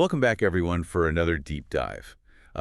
Welcome back, everyone, for another deep dive.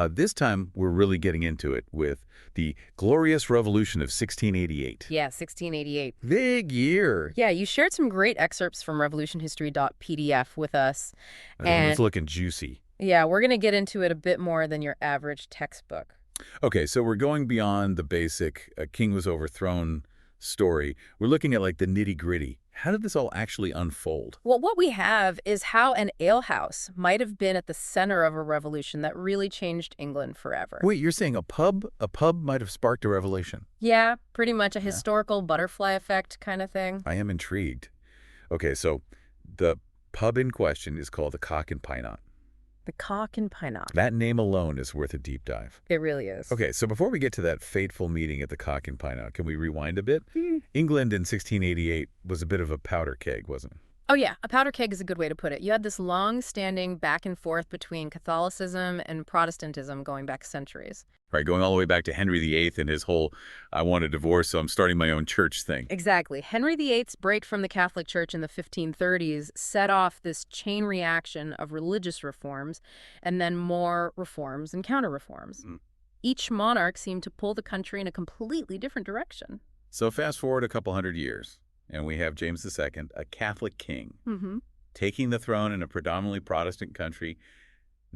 This time, we're really getting into it with the Glorious Revolution of 1688. Yeah, 1688. Big year. Yeah, you shared some great excerpts from revolutionhistory.pdf with us. It's And looking juicy. yeah, we're going to get into it a bit more than your average textbook. Okay, so we're going beyond the basic king was overthrown story. We're looking at, like, the nitty-gritty. How did this all actually unfold? Well, what we have is how an alehouse might have been at the center of a revolution that really changed England forever. Wait, you're saying a pub? A pub might have sparked a revolution? Yeah, pretty much a historical butterfly effect kind of thing. I am intrigued. Okay, so the pub in question is called the Cock and Pie Knot. The Cock and Pie Knot. That name alone is worth a deep dive. It really is. Okay, so before we get to that fateful meeting at the Cock and Pie Knot, can we rewind a bit? England in 1688 was a bit of a powder keg, wasn't it? Oh, yeah. A powder keg is a good way to put it. You had this long-standing back and forth between Catholicism and Protestantism going back centuries. Right, going all the way back to Henry VIII and his whole, I want a divorce, so I'm starting my own church thing. Exactly. Henry VIII's break from the Catholic Church in the 1530s set off this chain reaction of religious reforms and then more reforms and counter-reforms. Each monarch seemed to pull the country in a completely different direction. So fast forward a couple hundred years, and we have James II, a Catholic king, taking the throne in a predominantly Protestant country.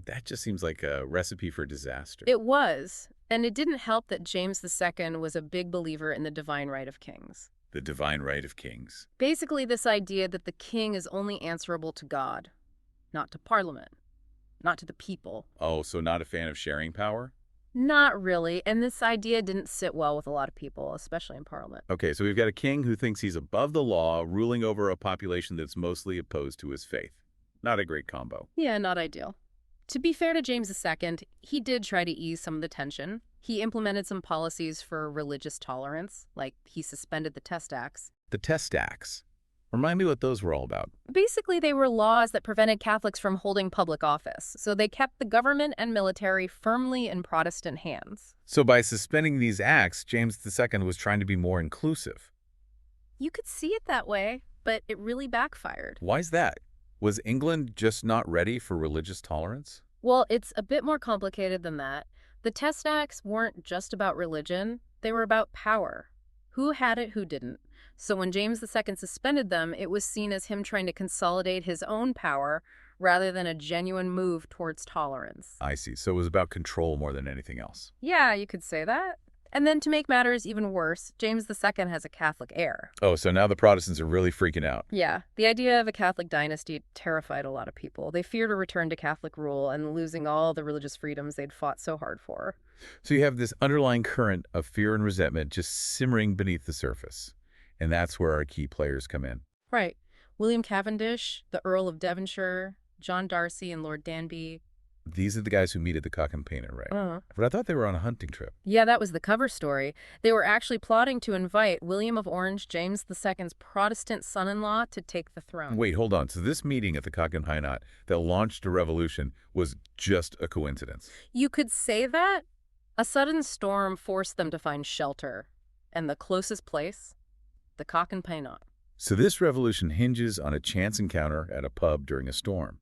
That just seems like a recipe for disaster. It was, and it didn't help that James II was a big believer in the divine right of kings. The divine right of kings. Basically, this idea that the king is only answerable to God, not to Parliament, not to the people. Oh, so not a fan of sharing power? Not really, and this idea didn't sit well with a lot of people, especially in Parliament. Okay, so we've got a king who thinks he's above the law, ruling over a population that's mostly opposed to his faith. Not a great combo. Yeah, not ideal. To be fair to James II, he did try to ease some of the tension. He implemented some policies for religious tolerance, like he suspended the Test Acts. The Test Acts. Remind me what those were all about. Basically, they were laws that prevented Catholics from holding public office, so they kept the government and military firmly in Protestant hands. So by suspending these acts, James II was trying to be more inclusive. You could see it that way, but it really backfired. Why's that? Was England just not ready for religious tolerance? Well, it's a bit more complicated than that. The Test Acts weren't just about religion, they were about power. Who had it, who didn't. So when James II suspended them, it was seen as him trying to consolidate his own power rather than a genuine move towards tolerance. I see. So it was about control more than anything else. Yeah, you could say that. And then to make matters even worse, James II has a Catholic heir. Oh, so now the Protestants are really freaking out. Yeah, the idea of a Catholic dynasty terrified a lot of people. They feared a return to Catholic rule and losing all the religious freedoms they'd fought so hard for. So you have this underlying current of fear and resentment just simmering beneath the surface. And that's where our key players come in. Right. William Cavendish, the Earl of Devonshire, John Darcy, and Lord Danby. These are the guys who meet at the Cock and Pie Knot, right? But I thought they were on a hunting trip. Yeah, that was the cover story. They were actually plotting to invite William of Orange, James II's Protestant son-in-law, to take the throne. Wait, hold on. So this meeting at the Cock and Pie Knot that launched a revolution was just a coincidence? You could say that. A sudden storm forced them to find shelter. And the closest place? The Cock and Pie Knot. So this revolution hinges on a chance encounter at a pub during a storm.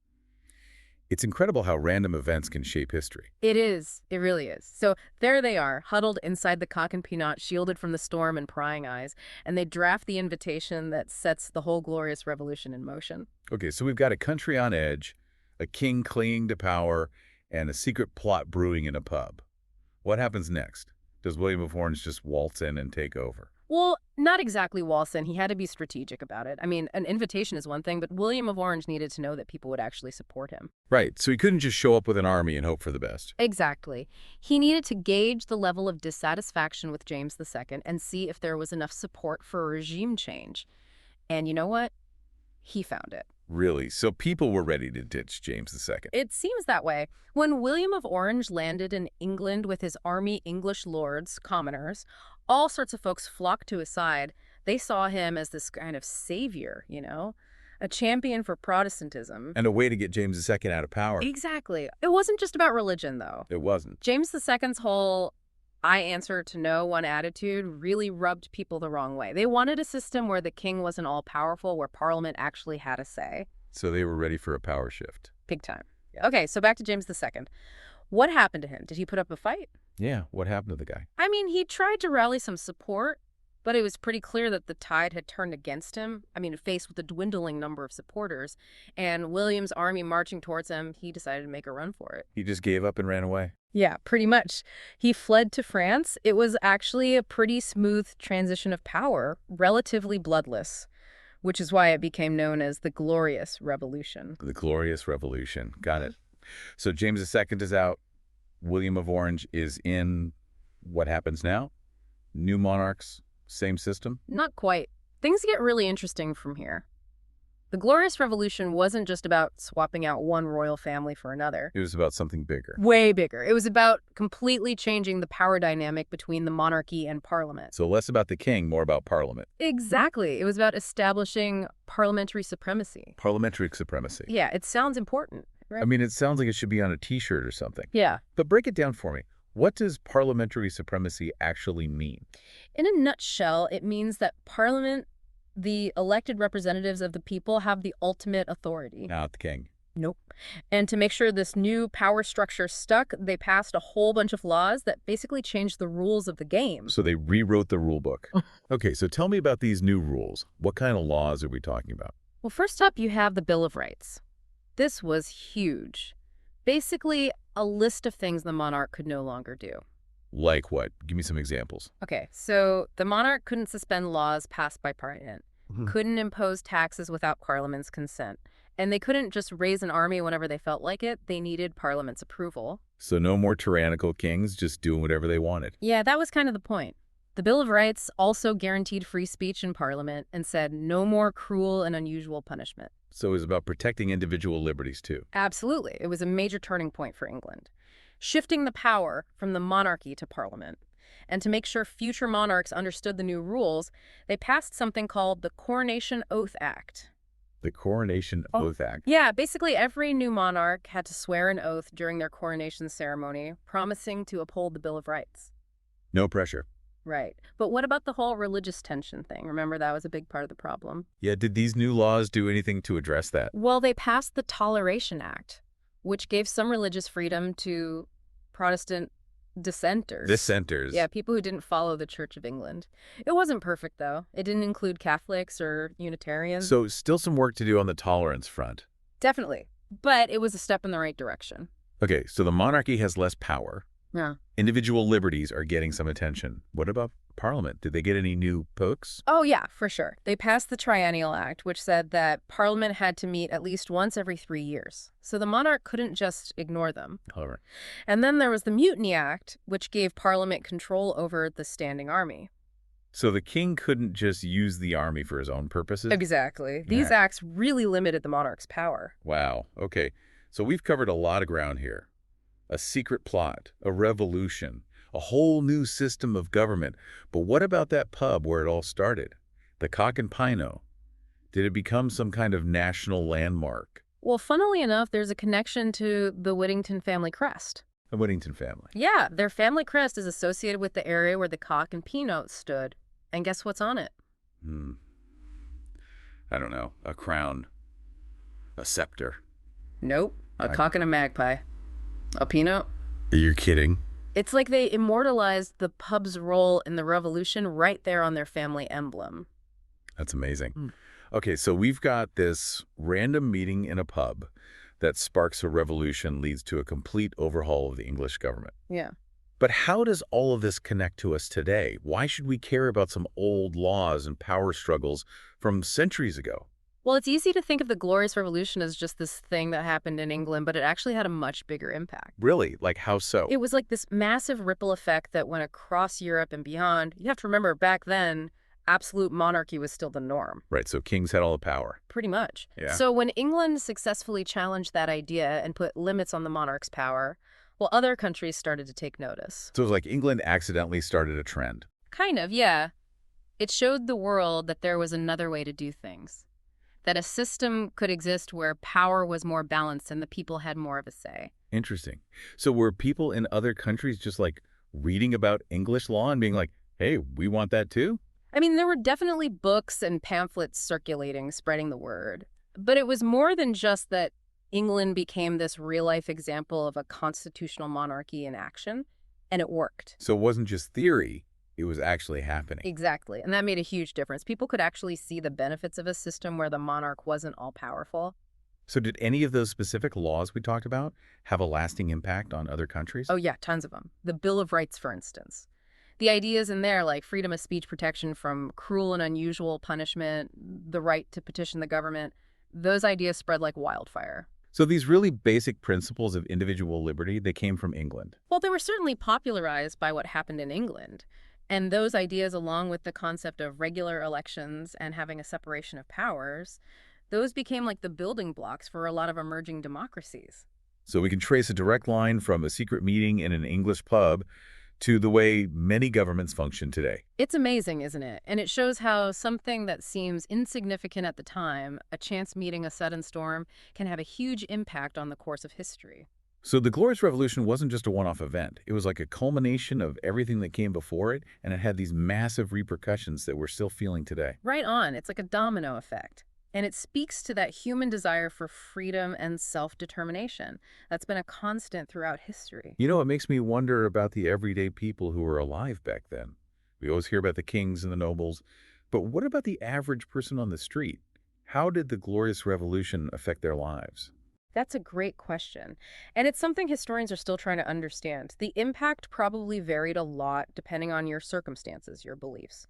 It's incredible how random events can shape history. It is. It really is. So there they are, huddled inside the Cock and Pie Knot, shielded from the storm and prying eyes, and they draft the invitation that sets the whole glorious revolution in motion. Okay, so we've got a country on edge, a king clinging to power, and a secret plot brewing in a pub. What happens next? Does William of Orange just waltz in and take over? Well, not exactly waltz in. He had to be strategic about it. I mean, an invitation is one thing, but William of Orange needed to know that people would actually support him. Right, so he couldn't just show up with an army and hope for the best. Exactly. He needed to gauge the level of dissatisfaction with James II and see if there was enough support for a regime change. And you know what? He found it. Really? So people were ready to ditch James II? It seems that way. When William of Orange landed in England with his army English lords, commoners, all sorts of folks flocked to his side. They saw him as this kind of savior, a champion for Protestantism. And a way to get James II out of power. Exactly. It wasn't just about religion, though. It wasn't. James II's whole I answer to no one attitude really rubbed people the wrong way. They wanted a system where the king wasn't all-powerful, where Parliament actually had a say. So they were ready for a power shift. Big time. Okay, so back to James II. What happened to him? Did he put up a fight? Yeah, what happened to the guy? I mean, he tried to rally some support, but it was pretty clear that the tide had turned against him. I mean, faced with a dwindling number of supporters, and William's army marching towards him, he decided to make a run for it. He just gave up and ran away. Yeah, pretty much. He fled to France. It was actually a pretty smooth transition of power, relatively bloodless, which is why it became known as the Glorious Revolution. The Glorious Revolution. Got it. So James II is out. William of Orange is in. What happens now? New monarchs, same system? Not quite. Things get really interesting from here. The Glorious Revolution wasn't just about swapping out one royal family for another. It was about something bigger. Way bigger. It was about completely changing the power dynamic between the monarchy and parliament. So less about the king, more about parliament. Exactly. It was about establishing parliamentary supremacy. Parliamentary supremacy. Yeah, it sounds important, right? I mean, it sounds like it should be on a T-shirt or something. Yeah. But break it down for me. What does parliamentary supremacy actually mean? In a nutshell, it means that parliament, the elected representatives of the people, have the ultimate authority. Not the king. Nope. And to make sure this new power structure stuck, they passed a whole bunch of laws that basically changed the rules of the game. So they rewrote the rule book. Okay, so tell me about these new rules. What kind of laws are we talking about? Well, first up, you have the Bill of Rights. This was huge. Basically, a list of things the monarch could no longer do. Like what? Give me some examples. Okay, so the monarch couldn't suspend laws passed by parliament, couldn't impose taxes without parliament's consent, and they couldn't just raise an army whenever they felt like it. They needed parliament's approval. So no more tyrannical kings just doing whatever they wanted. Yeah, that was kind of the point. The Bill of Rights also guaranteed free speech in parliament and said no more cruel and unusual punishment. So it was about protecting individual liberties too. Absolutely. It was a major turning point for England, shifting the power from the monarchy to parliament. And to make sure future monarchs understood the new rules, they passed something called the Coronation Oath Act. The Coronation Oath Act. Yeah, basically every new monarch had to swear an oath during their coronation ceremony, promising to uphold the Bill of Rights. No pressure. Right. But what about the whole religious tension thing? Remember, that was a big part of the problem. Yeah, did these new laws do anything to address that? Well, they passed the Toleration Act, which gave some religious freedom to Protestant dissenters. Dissenters. Yeah, people who didn't follow the Church of England. It wasn't perfect, though. It didn't include Catholics or Unitarians. So still some work to do on the tolerance front. Definitely. But it was a step in the right direction. Okay, so the monarchy has less power. Yeah. Individual liberties are getting some attention. What about Parliament? Did they get any new perks? Oh, yeah, for sure. They passed the Triennial Act, which said that Parliament had to meet at least once every 3 years. So the monarch couldn't just ignore them. However, And then there was the Mutiny Act, which gave Parliament control over the standing army. so the king couldn't just use the army for his own purposes? Exactly. These Yeah. acts really limited the monarch's power. Wow. Okay. So we've covered a lot of ground here. A secret plot, a revolution, a whole new system of government. But what about that pub where it all started? The Cock and Pino. Did it become some kind of national landmark? Well, funnily enough, there's a connection to the Whittington family crest. The Whittington family. Yeah, their family crest is associated with the area where the Cock and Pino stood. And guess what's on it? I don't know. A crown. A scepter. Nope. A cock and a magpie. A Pino? You're kidding. It's like they immortalized the pub's role in the revolution right there on their family emblem. That's amazing. Okay, so we've got this random meeting in a pub that sparks a revolution, leads to a complete overhaul of the English government. Yeah. But how does all of this connect to us today? Why should we care about some old laws and power struggles from centuries ago? Well, it's easy to think of the Glorious Revolution as just this thing that happened in England, but it actually had a much bigger impact. Really? Like how so? It was like this massive ripple effect that went across Europe and beyond. You have to remember, back then, absolute monarchy was still the norm. Right, so kings had all the power. Pretty much. Yeah. So when England successfully challenged that idea and put limits on the monarch's power, well, other countries started to take notice. So it was like England accidentally started a trend. Kind of, yeah. It showed the world that there was another way to do things. That a system could exist where power was more balanced and the people had more of a say. Interesting. So were people in other countries just like reading about English law and being like, hey, we want that too? I mean, there were definitely books and pamphlets circulating, spreading the word. But it was more than just that England became this real-life example of a constitutional monarchy in action, and it worked. So it wasn't just theory, it was actually happening. Exactly, and that made a huge difference. People could actually see the benefits of a system where the monarch wasn't all-powerful. So did any of those specific laws we talked about have a lasting impact on other countries? Oh yeah, tons of them. The Bill of Rights, for instance. The ideas in there, like freedom of speech protection from cruel and unusual punishment, the right to petition the government, those ideas spread like wildfire. So these really basic principles of individual liberty, they came from England. Well, they were certainly popularized by what happened in England. And those ideas, along with the concept of regular elections and having a separation of powers, those became like the building blocks for a lot of emerging democracies. So we can trace a direct line from a secret meeting in an English pub to the way many governments function today. It's amazing, isn't it? And it shows how something that seems insignificant at the time, a chance meeting, a sudden storm, can have a huge impact on the course of history. So the Glorious Revolution wasn't just a one-off event. It was like a culmination of everything that came before it, and it had these massive repercussions that we're still feeling today. Right on. It's like a domino effect. And it speaks to that human desire for freedom and self-determination that's been a constant throughout history. You know, it makes me wonder about the everyday people who were alive back then. We always hear about the kings and the nobles, but what about the average person on the street? How did the Glorious Revolution affect their lives? That's a great question. And it's something historians are still trying to understand. The impact probably varied a lot depending on your circumstances, your beliefs.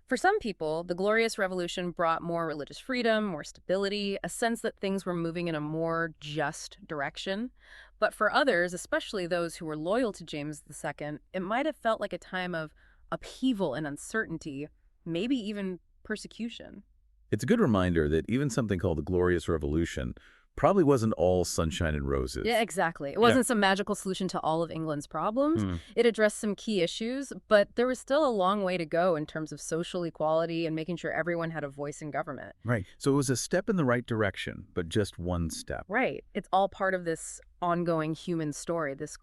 For some people, the Glorious Revolution brought more religious freedom, more stability, a sense that things were moving in a more just direction. But for others, especially those who were loyal to James II, it might have felt like a time of upheaval and uncertainty, maybe even persecution. It's a good reminder that even something called the Glorious Revolution probably wasn't all sunshine and roses. Yeah, exactly. It Yeah. wasn't some magical solution to all of England's problems. Hmm. It addressed some key issues, but there was still a long way to go in terms of social equality and making sure everyone had a voice in government. Right. So it was a step in the right direction, but just one step. Right. It's all part of this ongoing human story, this